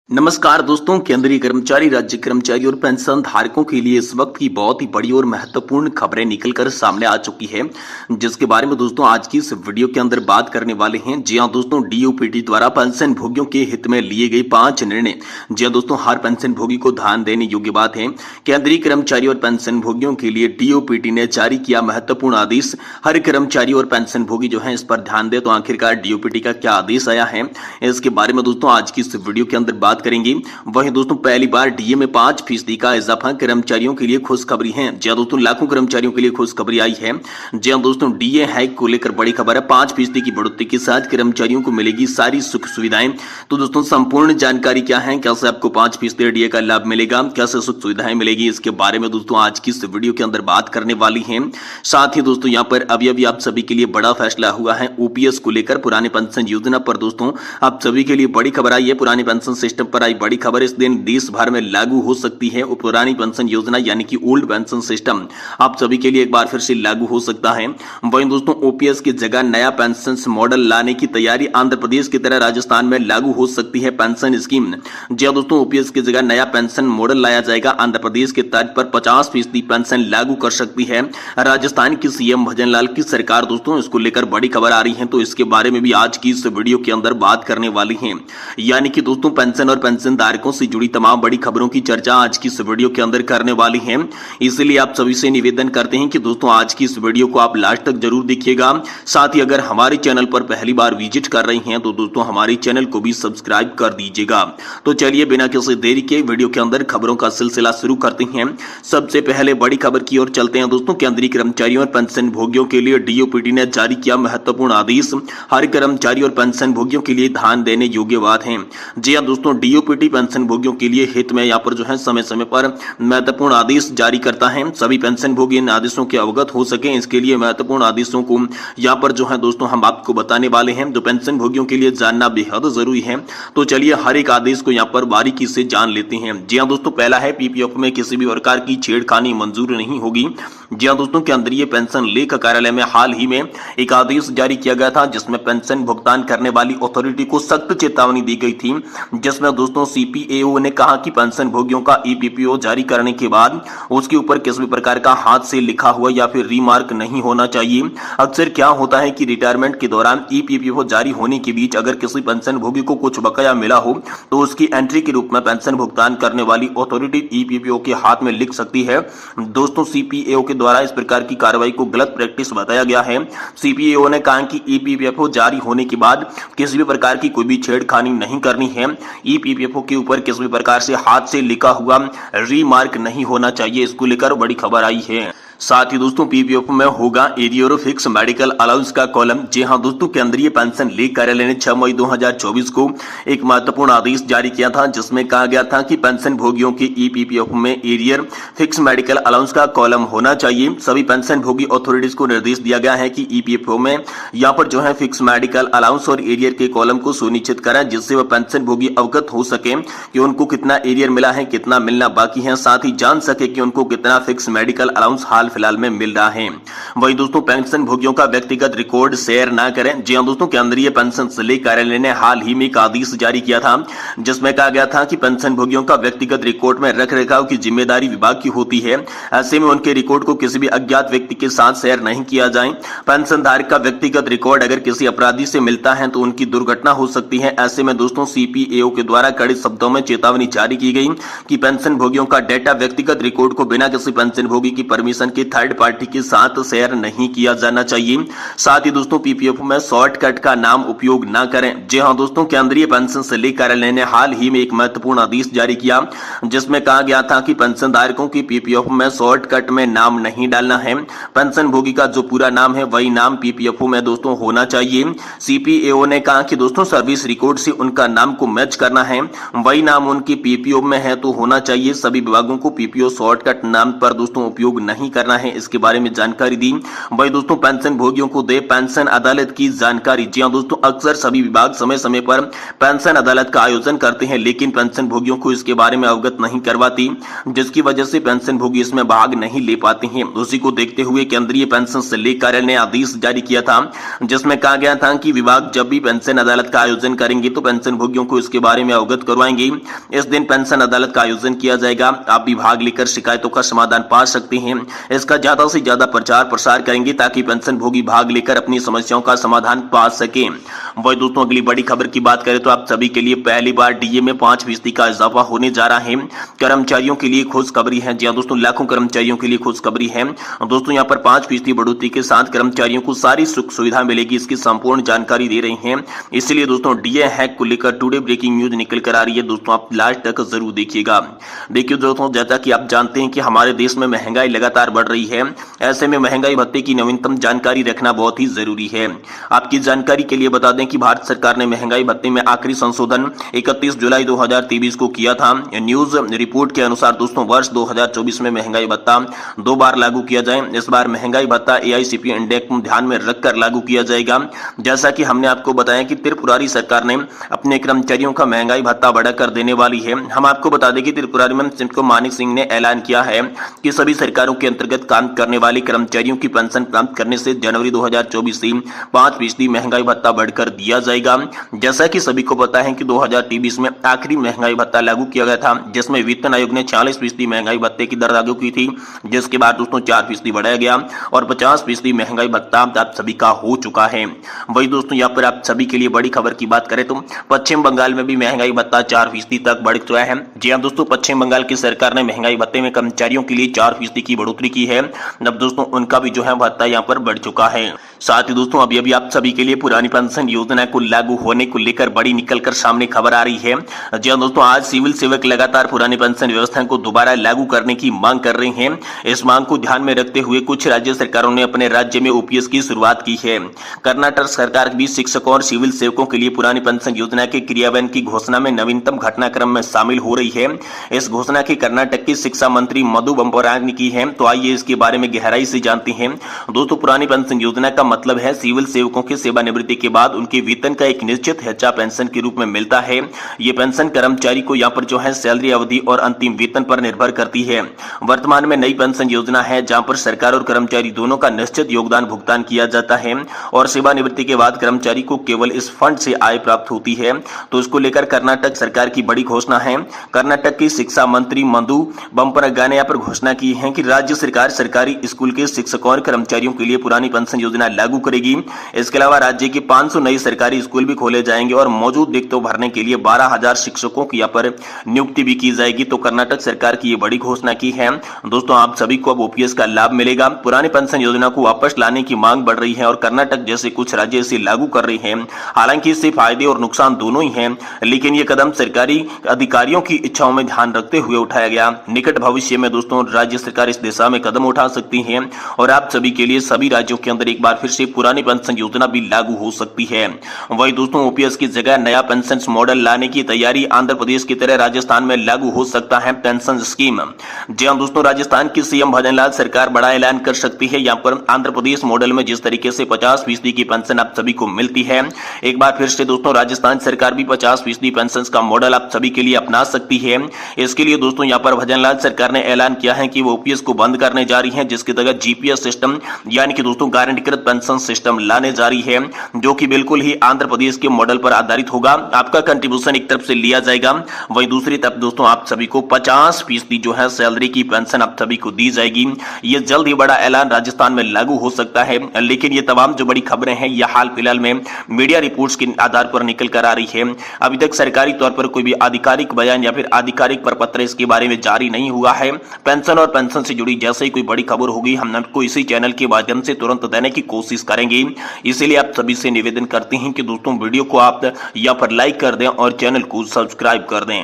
नमस्कार दोस्तों, केंद्रीय कर्मचारी, राज्य कर्मचारी और पेंशन धारकों के लिए इस वक्त की बहुत ही बड़ी और महत्वपूर्ण खबरें निकलकर सामने आ चुकी है, जिसके बारे में दोस्तों आज की इस वीडियो के अंदर बात करने वाले हैं। जी हां दोस्तों, डीओपीटी द्वारा पेंशन भोगियों के हित में लिए गए 5 निर्णय। जी हां दोस्तों, हर पेंशन भोगी को ध्यान देने योग्य बात है। केंद्रीय कर्मचारी और पेंशन भोगियों के लिए डीओपीटी ने जारी किया महत्वपूर्ण आदेश। हर कर्मचारी और पेंशन भोगी जो है इस पर ध्यान दे, तो आखिरकार डीओपीटी का क्या आदेश आया है, इसके बारे में दोस्तों आज की इस वीडियो के अंदर बात करेंगे। वहीं दोस्तों पहली बार डीए में 5% का इजाफा कर्मचारियों के लिए खुशखबरी है। जी दोस्तों, लाखों कर्मचारियों के लिए खुशखबरी आई है। जी दोस्तों, डीए हाइक को लेकर बड़ी खबर है। 5% की बढ़ोतरी के साथ कर्मचारियों को मिलेगी सारी सुख सुविधाएं। तो दोस्तों संपूर्ण जानकारी क्या है, कैसे आपको 5% डीए का लाभ मिलेगा, कैसे सुख सुविधाएं मिलेगी, इसके बारे में दोस्तों आज की इस वीडियो के अंदर बात करने वाली है। साथ ही दोस्तों यहाँ पर अभी आप सभी के लिए बड़ा फैसला हुआ है ओपीएस को लेकर, पुरानी पेंशन योजना पर। दोस्तों आप सभी के लिए बड़ी खबर आई है, पुरानी पेंशन सिस्टम पर आई बड़ी खबर। इस दिन देश भर में लागू हो सकती है पुरानी पेंशन योजना, यानी कि ओल्ड पेंशन सिस्टम आप सभी के लिए एक बार फिर से लागू हो सकता है। वहीं दोस्तों ओपीएस की जगह नया पेंशन मॉडल लाने की तैयारी। आंध्र प्रदेश की तरह राजस्थान में लागू हो सकती है पेंशन स्कीम। जी हां दोस्तों, ओपीएस की जगह नया पेंशन मॉडल लाया जाएगा। आंध्र प्रदेश के तर्ज पर 50% पेंशन लागू कर सकती है राजस्थान की सीएम भजनलाल की सरकार। दोस्तों इसको लेकर बड़ी खबर आ रही है, तो इसके बारे में भी आज की इस वीडियो के अंदर बात करने वाली है। यानी कि दोस्तों पेंशन और पेंशन धारकों से जुड़ी तमाम बड़ी खबरों की चर्चा आज की इस वीडियो के अंदर करने वाली है। इसलिए आप सभी से निवेदन करते हैं कि दोस्तों आज की इस वीडियो को आप लास्ट तक जरूर देखिएगा। साथ ही अगर हमारे चैनल पर पहली बार विजिट कर रही हैं तो दोस्तों हमारे चैनल को भी सब्सक्राइब कर दीजिएगा। तो चलिए बिना किसी देरी के वीडियो के अंदर खबरों का सिलसिला शुरू करते हैं। सबसे पहले बड़ी खबर की ओर चलते हैं दोस्तों। केंद्रीय कर्मचारियों और पेंशन भोगियों के लिए डीओपीटी ने जारी किया महत्वपूर्ण आदेश। हर कर्मचारी और पेंशन भोगियों के लिए ध्यान देने योग्य बात है। जी हां दोस्तों, डीओपीटी पेंशन भोगियों के लिए हित में यहाँ पर जो है समय समय पर महत्वपूर्ण आदेश जारी करता है। सभी पेंशन भोगी इन आदेशों के अवगत हो सके, इसके लिए महत्वपूर्ण आदेशों को यहाँ पर जो है दोस्तों हम आपको बताने वाले हैं, जो पेंशन भोगियों के लिए जानना बेहद जरूरी है। तो चलिए हर एक आदेश को यहाँ पर बारीकी से जान लेते हैं। जी हाँ दोस्तों, पहला है पीपीएफ में किसी भी प्रकार की छेड़खानी मंजूर नहीं होगी। जी हाँ दोस्तों, केंद्रीय पेंशन लेख कार्यालय में हाल ही में एक आदेश जारी किया गया था, जिसमें पेंशन भुगतान करने वाली अथॉरिटी को सख्त चेतावनी दी गई थी। जिसमें दोस्तों सीपीएओ ने कहा कि पेंशन भोगियों का ईपीपीओ जारी करने के बाद उसके ऊपर किसी भी प्रकार का हाथ से लिखा हुआ या फिर रीमार्क नहीं होना चाहिए। अक्सर क्या होता है कि रिटायरमेंट के दौरान ईपीपीओ जारी होने के बीच अगर किसी पेंशन भोगी को कुछ बकाया मिला हो तो उसकी एंट्री के रूप में पेंशन भुगतान करने वाली अथॉरिटी ईपीपीओ के हाथ में लिख सकती है। दोस्तों सीपीएओ के द्वारा इस प्रकार की कार्रवाई को गलत प्रैक्टिस बताया गया है। सीपीएओ ने कहा कि ईपीपीओ जारी होने के बाद किसी भी प्रकार की कोई भी छेड़खानी नहीं करनी है। ईपीपीओ के ऊपर किसी भी प्रकार से हाथ से लिखा हुआ रीमार्क नहीं होना चाहिए। इसको लेकर बड़ी खबर आई है। साथ ही दोस्तों पीपीएफ में होगा एरियर फिक्स मेडिकल अलाउंस का कॉलम। जी हां दोस्तों, केंद्रीय पेंशन लेख कार्यालय ने 6 मई 2024 को एक महत्वपूर्ण आदेश जारी किया था, जिसमें कहा गया था कि पेंशन भोगियों के ईपीपीएफ में एरियर फिक्स मेडिकल अलाउंस का कॉलम होना चाहिए। सभी पेंशन भोगी अथॉरिटीज को निर्देश दिया गया है कि ईपीएफओ में यहाँ पर जो है फिक्स मेडिकल अलाउंस और एरियर के कॉलम को सुनिश्चित करें, जिससे वह पेंशन भोगी अवगत हो सके कि उनको कितना एरियर मिला है, कितना मिलना बाकी है, साथ ही जान सके कि उनको कितना फिक्स मेडिकल अलाउंस हाल फिलहाल में मिल रहा है। वही दोस्तों पेंशन भोगियों का व्यक्तिगत रिकॉर्ड शेयर ना करें। जी हां दोस्तों, केंद्रीय पेंशन लेख कार्यालय ने हाल ही में एक आदेश जारी किया था, जिसमें कहा गया था कि पेंशन भोगियों का व्यक्तिगत रिकॉर्ड में रख रखाव की जिम्मेदारी विभाग की होती है। ऐसे में उनके रिकॉर्ड को किसी भी अज्ञात व्यक्ति के साथ शेयर नहीं किया जाए। पेंशन धारक का व्यक्तिगत रिकॉर्ड अगर किसी अपराधी से मिलता है तो उनकी दुर्घटना हो सकती है। ऐसे में दोस्तों सीपीएओ के द्वारा कड़े शब्दों में चेतावनी जारी की गई कि पेंशन भोगियों का डेटा व्यक्तिगत रिकॉर्ड को बिना किसी पेंशन भोगी की परमिशन के थर्ड पार्टी के साथ शेयर नहीं किया जाना चाहिए। साथ ही दोस्तों पीपीएफ में शॉर्टकट का नाम उपयोग ना करें। जी हां दोस्तों, केंद्रीय पेंशन लेख कार्यालय ने हाल ही में एक महत्वपूर्ण आदेश जारी किया, जिसमें कहा गया था कि पेंशन धारकों की पीपीएफ में शॉर्टकट में नाम नहीं डालना है। पेंशन भोगी का जो पूरा नाम है वही नाम पीपीएफओ में दोस्तों होना चाहिए। सीपीएओ ने कहा कि दोस्तों सर्विस रिकॉर्ड से उनका नाम को मैच करना है, वही नाम उनकी पीपीओ में है तो होना चाहिए। सभी विभागों को पीपीओ शॉर्टकट नाम पर दोस्तों उपयोग नहीं करना करना है, इसके बारे में जानकारी दी। वही दोस्तों पेंशन भोगियों को दे पेंशन अदालत की जानकारी। जी हां दोस्तों, अक्सर सभी विभाग समय समय पर पेंशन अदालत का आयोजन करते हैं, लेकिन पेंशन भोगियों को इसके बारे में अवगत नहीं करवाती, जिसकी वजह से पेंशन भोगी इसमें भाग नहीं ले पाते हैं। उसी को देखते हुए केंद्रीय पेंशन सल्लेख कार्यालय ने आदेश जारी किया था, जिसमें कहा गया था कि विभाग जब भी पेंशन अदालत का आयोजन करेंगे तो पेंशन भोगियों को इसके बारे में अवगत करवाएंगे। इस दिन पेंशन अदालत का आयोजन किया जाएगा। आप भी भाग लेकर शिकायतों का समाधान पा सकते हैं। इसका ज्यादा से ज्यादा प्रचार प्रसार करेंगे ताकि पेंशन भोगी भाग लेकर अपनी समस्याओं का समाधान पा सके। वही दोस्तों अगली बड़ी खबर की बात करें तो आप सभी के लिए पहली बार डीए में 5% का इजाफा होने जा रहा है। कर्मचारियों के लिए खुशखबरी है। जी हां दोस्तों, लाखों कर्मचारियों के लिए खुशखबरी है। दोस्तों यहां पर 5% बढ़ोतरी के साथ कर्मचारियों को सारी सुख सुविधा मिलेगी, इसकी संपूर्ण जानकारी दे रही हैं। इसलिए दोस्तों डीए हैक को लेकर टुडे ब्रेकिंग न्यूज निकल कर आ रही है। दोस्तों आप लास्ट तक जरूर देखिएगा। देखिए दोस्तों, जैसा कि आप जानते हैं कि हमारे देश में महंगाई लगातार बढ़ रही है, ऐसे में महंगाई भत्ते की नवीनतम जानकारी रखना बहुत ही जरूरी है। आपकी जानकारी के लिए बता दें कि भारत सरकार ने महंगाई भत्ते में आखिरी संशोधन 31 जुलाई 2023 को किया था। न्यूज रिपोर्ट के अनुसार दोस्तों वर्ष 2024 में महंगाई भत्ता 2 बार लागू किया जाए। इस बार महंगाई भत्ता एआईसीपी इंडेक्स को ध्यान में रखकर लागू किया जाएगा। जैसा कि हमने आपको बताया कि त्रिपुरारी सरकार ने अपने कर्मचारियों का महंगाई भत्ता बढ़ाकर देने वाली है। हम आपको बता दें कि त्रिपुरारी मंत्री मानिक सिंह ने ऐलान किया है कि सभी सरकारों के अंतर्गत काम करने वाले कर्मचारियों की पेंशन प्राप्त करने से जनवरी 2024 से 5% महंगाई भत्ता बढ़कर दिया जाएगा। जैसा कि सभी को पता है कि 2023 में आखिरी महंगाई भत्ता लागू किया गया था, जिसमें वित्त आयोग ने 40% महंगाई भत्ते की दर लागू की थी, जिसके बाद दोस्तों 4% बढ़ाया गया और 50% महंगाई भत्ता आप सभी का हो चुका है। वही दोस्तों यहाँ पर आप सभी के लिए बड़ी खबर की बात करें तो पश्चिम बंगाल में भी महंगाई भत्ता 4% तक बढ़ चुका है। जी हाँ दोस्तों, पश्चिम बंगाल की सरकार ने महंगाई भत्ते में कर्मचारियों के लिए 4% की बढ़ोतरी की है। अब दोस्तों उनका भी जो है भत्ता यहाँ पर बढ़ चुका है। साथ ही दोस्तों अभी आप सभी के लिए पुरानी पेंशन योजना को लागू होने को लेकर बड़ी निकलकर सामने खबर आ रही है। जी हाँ दोस्तों, आज सिविल सेवक लगातार पुरानी पेंशन व्यवस्था को दोबारा लागू करने की मांग कर रहे हैं। इस मांग को ध्यान में रखते हुए कुछ राज्य सरकारों ने अपने राज्य में ओपीएस की शुरुआत की है। कर्नाटक सरकार भी शिक्षकों और सिविल सेवकों के लिए पुरानी पेंशन योजना के क्रियान्वयन की घोषणा में नवीनतम घटनाक्रम में शामिल हो रही है। इस घोषणा की कर्नाटक के शिक्षा मंत्री मधु बंपोरा ने की है। तो आइए इसके बारे में गहराई से जानते हैं। दोस्तों पुरानी पेंशन योजना का मतलब है सिविल सेवकों की सेवानिवृत्ति के बाद उनके वेतन का एक निश्चित हिस्सा पेंशन के रूप में मिलता है। ये पेंशन कर्मचारी को यहाँ पर जो है सैलरी अवधि और अंतिम वेतन पर निर्भर करती है। वर्तमान में नई पेंशन योजना है जहां पर सरकार और कर्मचारी दोनों का निश्चित योगदान भुगतान किया जाता है और सेवानिवृत्ति के बाद कर्मचारी को केवल इस फंड से आय प्राप्त होती है। तो इसको लेकर कर्नाटक सरकार की बड़ी घोषणा है। कर्नाटक की शिक्षा मंत्री मधु बंपरगा ने यहाँ पर घोषणा की है कि राज्य सरकार सरकारी स्कूल के शिक्षकों और कर्मचारियों के लिए पुरानी पेंशन योजना लागू करेगी। इसके अलावा राज्य के 500 नए सरकारी स्कूल भी खोले जाएंगे और मौजूद रिक्तों भरने के लिए 12,000 शिक्षकों की यहाँ पर नियुक्ति भी की जाएगी। तो कर्नाटक सरकार की ये बड़ी घोषणा की है। दोस्तों आप सभी को अब ओपीएस का लाभ मिलेगा। पुरानी पेंशन योजना को वापस लाने की मांग बढ़ रही है और कर्नाटक जैसे कुछ राज्य इसे लागू कर रहे हैं। हालांकि इससे फायदे और नुकसान दोनों ही हैं, लेकिन ये कदम सरकारी अधिकारियों की इच्छाओं में ध्यान रखते हुए उठाया गया। निकट भविष्य में दोस्तों राज्य सरकार इस दिशा में कदम उठा सकती है और आप सभी के लिए सभी राज्यों के अंदर एक बार फिर से पुरानी पेंशन योजना भी लागू हो सकती है। वही दोस्तों ओपीएस की जगह नया पेंशन मॉडल लाने की तैयारी। आंध्र प्रदेश की तरह राजस्थान में लागू हो सकता है पेंशन स्कीम। जी हां दोस्तों, राजस्थान की सीएम भजनलाल सरकार बड़ा ऐलान कर सकती है। यहाँ पर आंध्र प्रदेश मॉडल में जिस तरीके से 50% की पेंशन आप सभी को मिलती है, एक बार फिर से दोस्तों राजस्थान सरकार भी 50% पेंशन का मॉडल आप सभी के लिए अपना सकती है। इसके लिए दोस्तों यहाँ पर भजनलाल सरकार ने ऐलान किया है कि वो ओपीएस को बंद करने जा रही है, जिसके तहत जीपीएस सिस्टम यानी कि दोस्तों गारंटीकृत पेंशन सिस्टम लाने जा रही है, जो कि बिल्कुल ही आंध्र प्रदेश के मॉडल पर आधारित होगा। आपका कंट्रीब्यूशन एक तरफ से लिया जाएगा, वही दूसरी तरफ दोस्तों आप सभी को 50% जो है सैलरी की पेंशन आप सभी को दी जाएगी। ये जल्द ही बड़ा ऐलान राजस्थान में लागू हो सकता है। लेकिन ये तमाम जो बड़ी खबरें हैं ये हाल फिलहाल में मीडिया रिपोर्ट्स के आधार पर निकल कर आ रही है। अभी तक सरकारी तौर पर कोई भी आधिकारिक बयान या फिर आधिकारिक प्रपत्र इसके बारे में जारी नहीं हुआ है। पेंशन और पेंशन से जुड़ी जैसे ही कोई बड़ी खबर होगी हम आपको इसी चैनल के माध्यम से तुरंत देने की कोशिश करेंगे। इसीलिए आप सभी से निवेदन करते हैं कि दोस्तों वीडियो को आप यहाँ पर लाइक कर दें और चैनल को सब्सक्राइब कर दें।